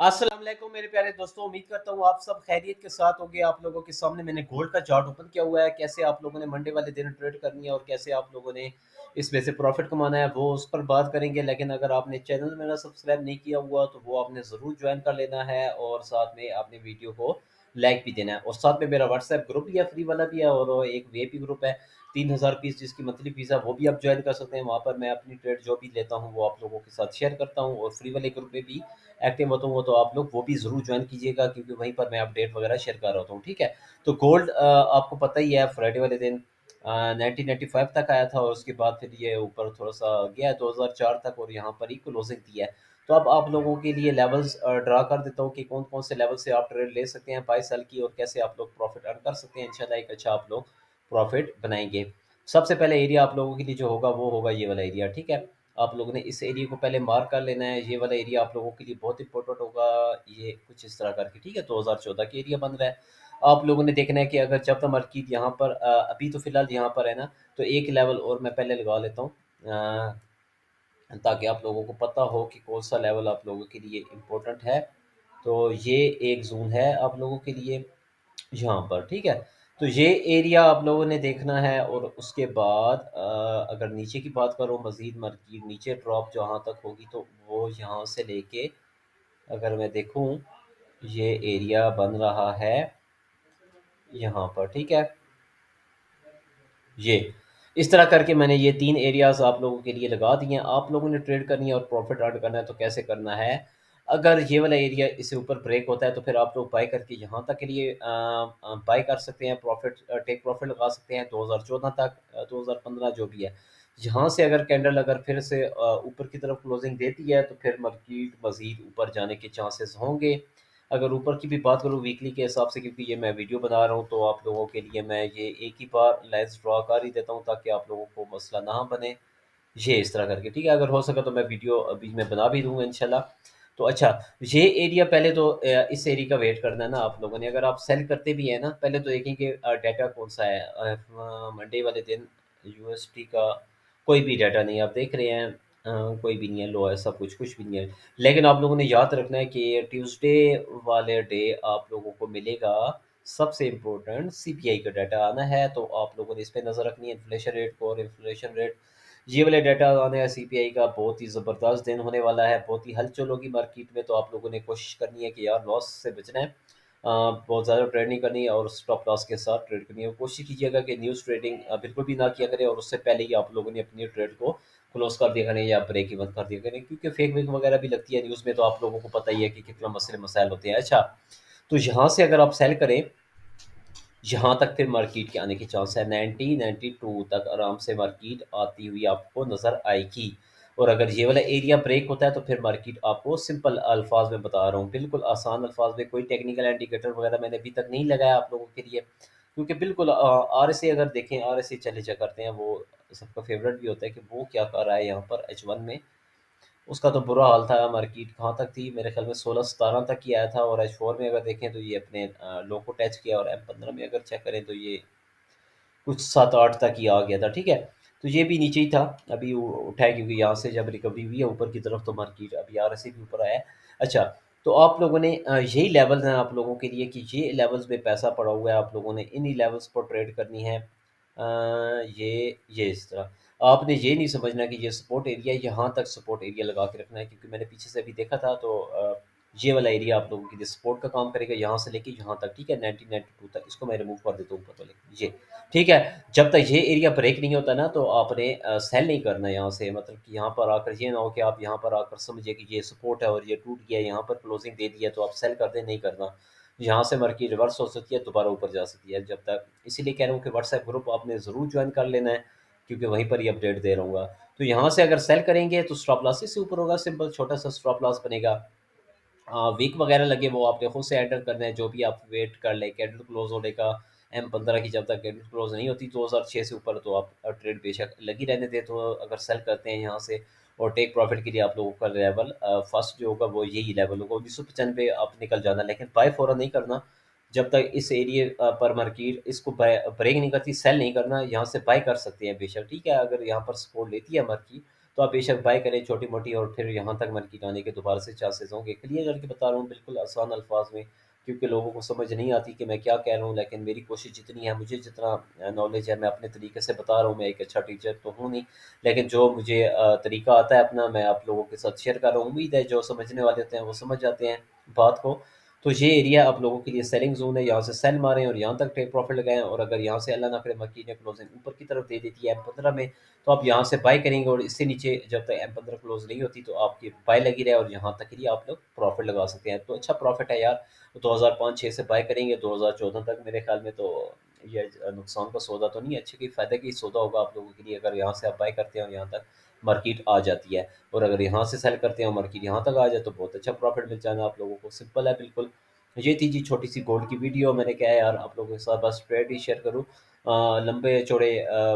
अस्सलाम वालेकुम मेरे प्यारे दोस्तों, उम्मीद करता हूँ आप सब खैरियत के साथ होंगे। आप लोगों के सामने मैंने गोल्ड का चार्ट ओपन किया हुआ है। कैसे आप लोगों ने मंडे वाले दिन ट्रेड करनी है और कैसे आप लोगों ने इसमें से प्रॉफिट कमाना है वो उस पर बात करेंगे। लेकिन अगर आपने चैनल मेरा सब्सक्राइब नहीं किया हुआ तो वो आपने ज़रूर ज्वाइन कर लेना है और साथ में आपने वीडियो को लाइक भी देना है। और साथ में मेरा व्हाट्सएप ग्रुप भी है, फ्री वाला भी है, और एक वीआईपी ग्रुप है 3000 पीस जिसकी मंथली फीस है, वो भी आप ज्वाइन कर सकते हैं। वहाँ पर मैं अपनी ट्रेड जो भी लेता हूँ वो आप लोगों के साथ शेयर करता हूँ, और फ्री वाले ग्रुप में भी एक्टिव होता हूँ, तो आप लोग वो भी ज़रूर ज्वाइन कीजिएगा क्योंकि वहीं पर मैं अपडेट वगैरह शेयर कर रहा हूँ, ठीक है। तो गोल्ड आपको पता ही है, फ्राइडे वाले दिन 1995 तक आया था और उसके बाद फिर ये ऊपर थोड़ा सा गया 2004 तक, और यहाँ पर ही क्लोजिंग दी है। तो अब आप लोगों के लिए लेवल्स ड्रा कर देता हूँ कि कौन कौन से लेवल से आप ट्रेड ले सकते हैं बाई सेल की, और कैसे आप लोग प्रॉफिट अर्न कर सकते हैं। इंशाल्लाह एक अच्छा आप लोग प्रॉफिट बनाएंगे। सबसे पहले एरिया आप लोगों के लिए जो होगा वो होगा ये वाला एरिया, ठीक है। आप लोगों ने इस एरिया को पहले मार्क कर लेना है। ये वाला एरिया आप लोगों के लिए बहुत इंपॉर्टेंट होगा। ये कुछ इस तरह करके, ठीक है, 2014 की एरिया बन रहा है। आप लोगों ने देखना है कि अगर जब तक मार्केट यहाँ पर अभी तो फिलहाल यहाँ पर है ना, तो एक लेवल और मैं पहले लगा लेता हूँ ताकि आप लोगों को पता हो कि कौन सा लेवल आप लोगों के लिए इम्पोर्टेंट है। तो ये एक जोन है आप लोगों के लिए यहाँ पर, ठीक है। तो ये एरिया आप लोगों ने देखना है, और उसके बाद अगर नीचे की बात करूँ, मज़ीद मार्केट नीचे ड्रॉप जहाँ तक होगी तो वो यहाँ से लेके अगर मैं देखूँ, ये एरिया बन रहा है यहाँ पर, ठीक है। ये इस तरह करके मैंने ये 3 एरियाज़ आप लोगों के लिए लगा दिए हैं। आप लोगों ने ट्रेड करनी है और प्रॉफ़िट अर्न करना है तो कैसे करना है? अगर ये वाला एरिया इससे ऊपर ब्रेक होता है तो फिर आप लोग बाय करके यहाँ तक के लिए बाय कर सकते हैं, प्रॉफ़िट टेक प्रॉफ़िट लगा सकते हैं 2014 तक, 2015 जो भी है। यहाँ से अगर कैंडल अगर फिर से ऊपर की तरफ क्लोज़िंग देती है तो फिर मार्केट मज़ीद ऊपर जाने के चांसेस होंगे। अगर ऊपर की भी बात करूँ वीकली के हिसाब से, क्योंकि ये मैं वीडियो बना रहा हूँ तो आप लोगों के लिए मैं ये एक ही बार लाइन्स ड्रा कर ही देता हूँ ताकि आप लोगों को मसला ना बने। ये इस तरह करके, ठीक है। अगर हो सका तो मैं वीडियो अभी मैं बना भी दूँगा इंशाल्लाह। तो अच्छा, ये एरिया पहले तो इस एरिया का वेट करना है ना आप लोगों ने। अगर आप सेल करते भी हैं ना, पहले तो देखें कि डाटा कौन-सा है। मंडे वाले दिन यूएसडी का कोई भी डाटा नहीं आप देख रहे हैं। कोई भी नहीं है, लो ऐसा कुछ भी नहीं है। लेकिन आप लोगों ने याद रखना है कि ट्यूसडे वाले डे आप लोगों को मिलेगा सबसे इम्पोर्टेंट सीपीआई का डाटा आना है, तो आप लोगों ने इस पे नज़र रखनी है, इन्फ्लेशन रेट को। और इन्फ्लेशन रेट ये वाले डाटा आने हैं सीपीआई का, बहुत ही ज़बरदस्त दिन होने वाला है, बहुत ही हलचल होगी मार्केट में। तो आप लोगों ने कोशिश करनी है कि यार लॉस से बचना है, बहुत ज़्यादा ट्रेड नहीं करनी है और स्टॉप लॉस के साथ ट्रेड करनी है। कोशिश कीजिएगा कि न्यूज़ ट्रेडिंग बिल्कुल भी ना किया करें, और उससे पहले ही आप लोगों ने अपनी ट्रेड को क्लोज कर दिया करें या ब्रेक इवन कर दिया करें, क्योंकि फेक वेक वगैरह भी लगती है न्यूज़ में, तो आप लोगों को पता ही है कि कितना मसले मसाइल होते हैं। अच्छा, तो यहाँ से अगर आप सेल करें, यहाँ तक फिर मार्केट के आने के चांस है 90 92 तक आराम से मार्केट आती हुई आपको नज़र आएगी। और अगर ये वाला एरिया ब्रेक होता है तो फिर मार्केट आपको सिंपल अल्फाज में बता रहा हूँ, बिल्कुल आसान अल्फाज में, कोई टेक्निकल इंडिकेटर वगैरह मैंने अभी तक नहीं लगाया आप लोगों के लिए, क्योंकि बिल्कुल आर एस अगर देखें, आर एस चले जा करते हैं, वो सबका फेवरेट भी होता है कि वो क्या कर रहा है यहाँ पर H1 में। उसका तो बुरा हाल था, मार्केट कहाँ तक थी, मेरे ख्याल में 16-17 तक ही आया था, और H4 में अगर देखें तो ये अपने लो को टच किया, और M15 में अगर चेक करें तो ये कुछ 7-8 तक ही आ गया था, ठीक है। तो ये भी नीचे ही था, अभी उठा है क्योंकि यहाँ से जब रिकवरी हुई है ऊपर की तरफ तो मार्केट अभी आरएसआई भी ऊपर आया है। अच्छा, तो आप लोगों ने यही लेवल्स हैं आप लोगों के लिए कि ये लेवल्स में पैसा पड़ा हुआ है, आप लोगों ने इन्हीं लेवल्स पर ट्रेड करनी है। ये इस तरह आपने ये नहीं समझना कि ये सपोर्ट एरिया, यहाँ तक सपोर्ट एरिया लगा के रखना है, क्योंकि मैंने पीछे से अभी देखा था तो ये वाला एरिया आप लोगों के लिए सपोर्ट का काम करेगा, यहाँ से लेके यहाँ तक, ठीक है, 1992 तक। इसको मैं रिमूव कर देता हूँ ऊपर वाले ये, ठीक है। जब तक ये एरिया ब्रेक नहीं होता ना तो आपने सेल नहीं करना यहाँ से, मतलब कि यहाँ पर आकर ये ना हो कि आप यहाँ पर आकर समझिए कि ये सपोर्ट है और ये टूट गया, यहाँ पर क्लोजिंग दे दिया तो आप सेल कर दें, नहीं करना। यहाँ से मार्केट रिवर्स हो सकती है, दोबारा ऊपर जा सकती है। जब तक, इसीलिए कह रहा हूँ कि व्हाट्सएप ग्रुप आपने ज़रूर ज्वाइन कर लेना है, क्योंकि वहीं पर ही अपडेट दे रहूँगा। तो यहाँ से अगर सेल करेंगे तो स्टॉप लॉस इससे ऊपर होगा, सिंपल छोटा सा स्टॉप लॉस बनेगा। वीक वगैरह लगे वो आपने खुद से एंटर करना है, जो भी आप वेट कर लें कैंडल क्लोज होने का। M15 की जब तक कैंडल क्लोज नहीं होती 2006 से ऊपर, तो आप ट्रेड बेशक लगी रहने दें। तो अगर सेल करते हैं यहाँ से, और टेक प्रॉफिट के लिए आप लोगों का लेवल फर्स्ट जो होगा वो यही लेवल होगा 1995 आप निकल जाना, लेकिन बाय फ़ौरन नहीं करना। जब तक इस एरिए पर मार्केट इसको ब्रेक नहीं करती, सेल नहीं करना। यहाँ से बाय कर सकते हैं बेशक, ठीक है। अगर यहाँ पर सपोर्ट लेती है मार्केट तो आप बेशक बाय करें छोटी-मोटी और फिर यहाँ तक मार्केट आने के दोबारा से चांसेस होंगे। क्लियर करके बता रहा हूँ बिल्कुल आसान अल्फाज में, क्योंकि लोगों को समझ नहीं आती कि मैं क्या कह रहा हूँ, लेकिन मेरी कोशिश जितनी है, मुझे जितना नॉलेज है, मैं अपने तरीके से बता रहा हूँ। मैं एक अच्छा टीचर तो हूँ नहीं, लेकिन जो मुझे तरीका आता है अपना, मैं आप लोगों के साथ शेयर कर रहा हूँ। उम्मीद है जो समझने वाले होते हैं वो समझ जाते हैं बात को। तो ये एरिया आप लोगों के लिए सेलिंग ज़ोन है, यहाँ से सेल मारें और यहाँ तक टेक प्रॉफ़िट लगाएँ, और अगर यहाँ से अल्लाह ना करे मार्केट ने क्लोज़िंग ऊपर की तरफ दे देती है M15 में, तो आप यहाँ से बाय करेंगे और इससे नीचे जब तक M15 क्लोज़ नहीं होती तो आपकी बाय लगी रहे और यहाँ तक ही आप लोग प्रॉफ़िट लगा सकते हैं। तो अच्छा प्रॉफ़िट है यार, 2005-6 से बाय करेंगे 2014 तक, मेरे ख़्याल में तो ये नुकसान का सौदा तो नहीं है, अच्छे के फ़ायदे का ही सौदा होगा आप लोगों के लिए, अगर यहाँ से आप बाय करते हैं और यहाँ तक मार्केट आ जाती है। और अगर यहाँ से सेल करते हैं और मार्केट यहाँ तक आ जाए तो बहुत अच्छा प्रॉफ़िट मिल जाना आप लोगों को। सिंपल है बिल्कुल। ये थी जी छोटी-सी गोल्ड की वीडियो। मैंने कहा यार आप लोगों के साथ बस ट्रेड ही शेयर करूँ। लंबे-चौड़े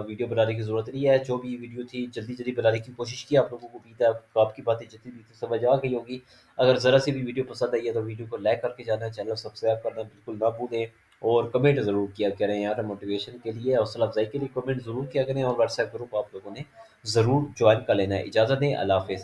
वीडियो बनाने की ज़रूरत नहीं है। जो भी वीडियो थी जल्दी-जल्दी बनाने की कोशिश की आप लोगों को, उम्मीद है आपकी बातें जितनी भी थी समझ आ गई होंगी। अगर ज़रा-सी भी वीडियो पसंद आई है तो वीडियो को लाइक करके जाना, चैनल सब्सक्राइब करना बिल्कुल ना भूलें, और कमेंट ज़रूर किया करें यार, मोटिवेशन के लिए, हौसला अफ़ज़ाई के लिए कमेंट ज़रूर किया करें, और व्हाट्सएप ग्रुप आप लोगों ने ज़रूर जॉइन कर लेना है। इजाज़त दें, अल्लाह हाफ़िज़।